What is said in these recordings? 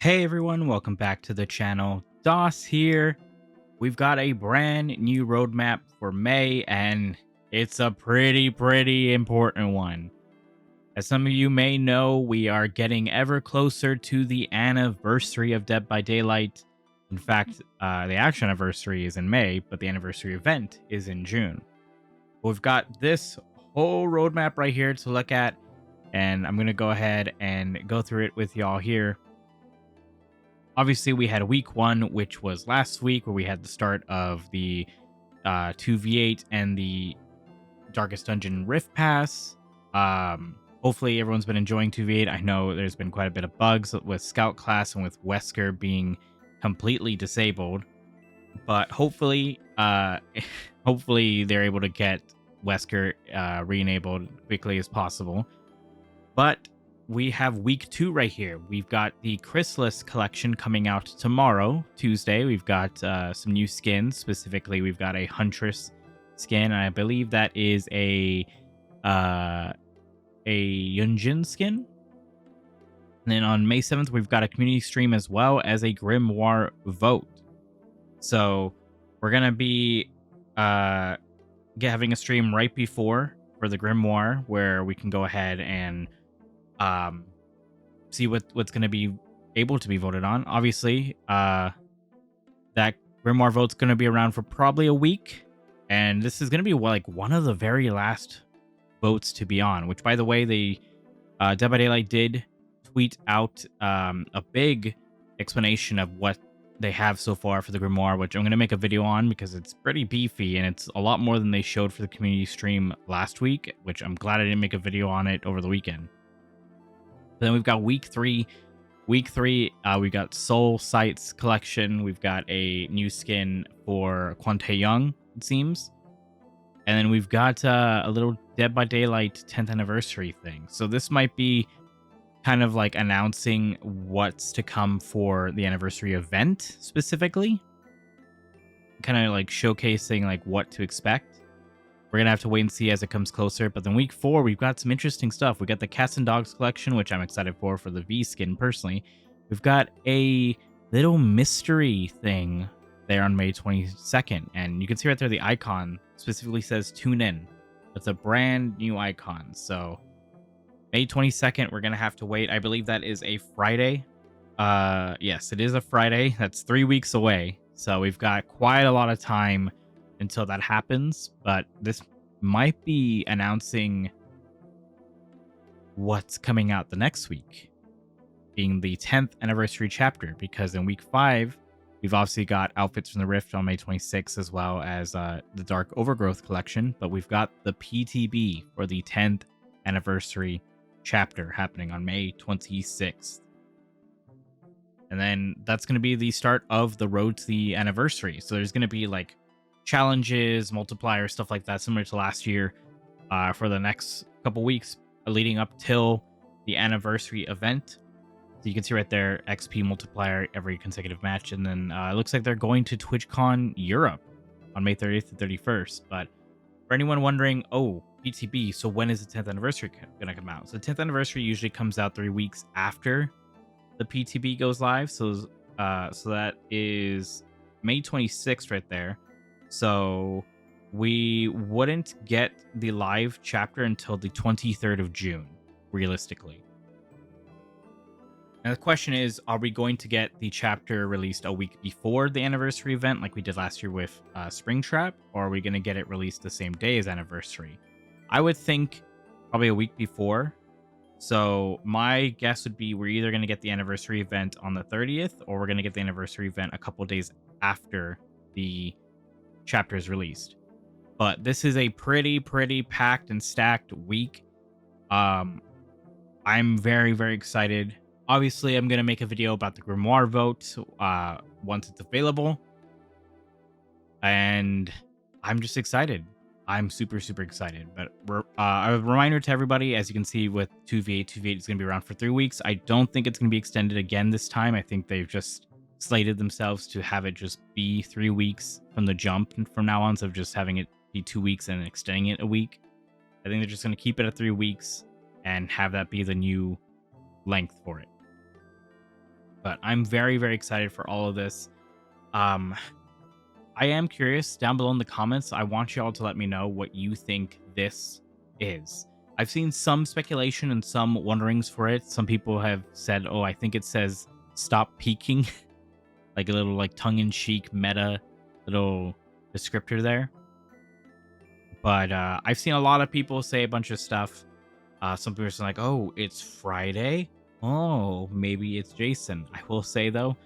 Hey everyone, welcome back to the channel. DOS here. We've got a brand new roadmap for May, and it's a pretty important one. As some of you may know, we are getting ever closer to the anniversary of Dead by Daylight. In fact, the actual anniversary is in May, but the anniversary event is in June. We've got this whole roadmap right here to look at, and I'm going to go ahead and go through it with y'all here. Obviously, we had week one, which was last week, where we had the start of the 2v8 and the Darkest Dungeon Rift Pass. Hopefully, everyone's been enjoying 2v8. I know there's been quite a bit of bugs with Scout class and with Wesker being completely disabled, but hopefully, hopefully they're able to get Wesker re-enabled quickly as possible. But we have week two right here. We've got the Chrysalis collection coming out tomorrow, Tuesday. We've got some new skins. Specifically, we've got a Huntress skin, and I believe that is a Yunjin skin. And then on May 7th, we've got a community stream as well as a Grimoire vote. So we're going to be having a stream right before for the Grimoire, where we can go ahead and see what's going to be able to be voted on. Obviously, that Grimoire vote's going to be around for probably a week, and this is going to be like one of the very last votes to be on. Which, by the way, the Dead by Daylight did tweet out a big explanation of what they have so far for the Grimoire, which I'm going to make a video on because it's pretty beefy and it's a lot more than they showed for the community stream last week, which I'm glad I didn't make a video on it over the weekend. Then we've got week three. Week three, we got Soul Sights collection. We've got a new skin for Kwante Young, it seems. And then we've got a little Dead by Daylight 10th anniversary thing. So this might be kind of like announcing what's to come for the anniversary event specifically. Kind of like showcasing like what to expect. We're going to have to wait and see as it comes closer. But then week four, we've got some interesting stuff. We got the Cats and Dogs collection, which I'm excited for the V skin personally. We've got a little mystery thing there on May 22nd. And you can see right there the icon specifically says tune in. It's a brand new icon. So May 22nd, we're going to have to wait. I believe that is a Friday. Yes, it is a Friday. That's 3 weeks away. So we've got quite a lot of time until that happens, but this might be announcing what's coming out the next week, being the 10th anniversary chapter, because in week 5 we've obviously got outfits from the Rift on May 26th, as well as the Dark Overgrowth collection, but we've got the PTB for the 10th anniversary chapter happening on May 26th. And then that's going to be the start of the road to the anniversary. So there's going to be like challenges, multipliers, stuff like that, similar to last year, for the next couple weeks leading up till the anniversary event. So you can see right there, XP multiplier every consecutive match. And then it looks like they're going to TwitchCon Europe on May 30th to 31st. But for anyone wondering, oh, PTB, so when is the 10th anniversary going to come out? So the 10th anniversary usually comes out 3 weeks after the PTB goes live. So that is May 26th right there. So we wouldn't get the live chapter until the 23rd of June, realistically. And the question is, are we going to get the chapter released a week before the anniversary event like we did last year with Springtrap, or are we going to get it released the same day as anniversary? I would think probably a week before. So my guess would be we're either going to get the anniversary event on the 30th, or we're going to get the anniversary event a couple days after the chapter is released. But this is a pretty packed and stacked week. I'm very excited. Obviously, I'm going to make a video about the Grimoire vote once it's available. And I'm just excited. I'm super excited. But a reminder to everybody, as you can see with 2v8 is going to be around for 3 weeks. I don't think it's going to be extended again this time. I think they've just slated themselves to have it just be 3 weeks from the jump from now on, so of just having it be 2 weeks and extending it a week. I think they're just going to keep it at 3 weeks and have that be the new length for it. But I'm very, very excited for all of this. Um, I am curious down below in the comments. I want you all to let me know what you think this is. I've seen some speculation and some wonderings for it. Some people have said, "Oh, I think it says stop peeking," like a little like tongue-in-cheek meta little descriptor there. But I've seen a lot of people say a bunch of stuff. Some people are like, "Oh, it's Friday. Oh, maybe it's Jason." I will say though,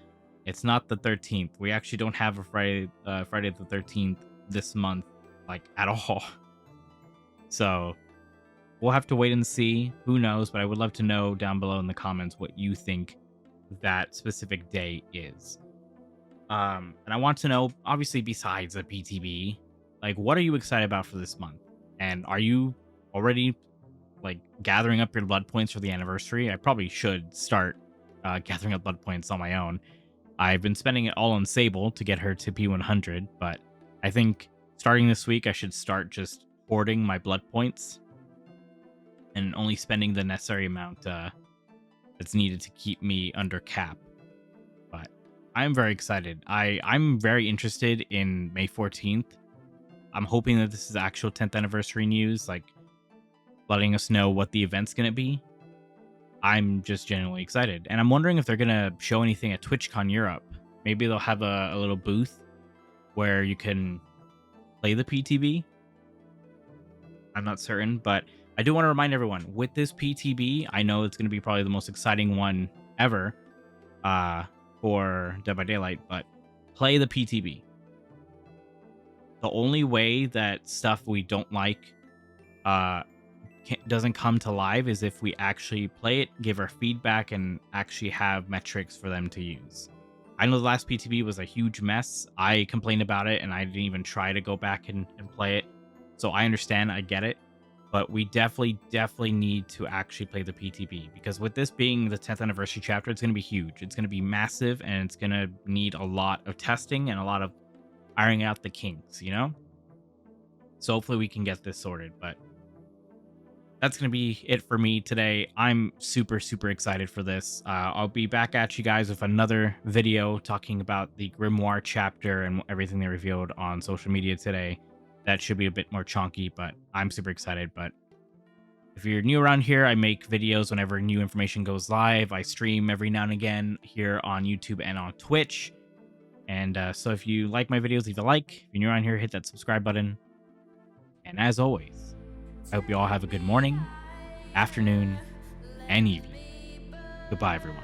it's not the 13th. We actually don't have a Friday the 13th this month, like at all. So we'll have to wait and see. Who knows? But I would love to know down below in the comments what you think that specific day is. And I want to know, obviously, besides the PTB, like what are you excited about for this month? And are you already like gathering up your blood points for the anniversary? I probably should start gathering up blood points on my own. I've been spending it all on Sable to get her to P100, but I think starting this week, I should start just hoarding my blood points and only spending the necessary amount that's needed to keep me under cap. But I'm very excited. I'm very interested in May 14th. I'm hoping that this is actual 10th anniversary news, like letting us know what the event's going to be. I'm just genuinely excited. And I'm wondering if they're going to show anything at TwitchCon Europe. Maybe they'll have a little booth where you can play the PTB. I'm not certain, but I do want to remind everyone with this PTB, I know it's going to be probably the most exciting one ever for Dead by Daylight, but play the PTB. The only way that stuff we don't like doesn't come to live is if we actually play it, give our feedback, and actually have metrics for them to use. I know the last PTB was a huge mess. I complained about it and I didn't even try to go back and play it. So I understand, I get it. But we definitely need to actually play the PTB, because with this being the 10th anniversary chapter, it's going to be huge. It's going to be massive, and it's going to need a lot of testing and a lot of ironing out the kinks, you know? So hopefully we can get this sorted, but that's going to be it for me today. I'm super excited for this. I'll be back at you guys with another video talking about the Grimoire chapter and everything they revealed on social media today. That should be a bit more chonky, but I'm super excited. But if you're new around here, I make videos whenever new information goes live. I stream every now and again here on YouTube and on Twitch. And so if you like my videos, leave a like. If you're new around here, hit that subscribe button. And as always, I hope you all have a good morning, afternoon, and evening. Goodbye, everyone.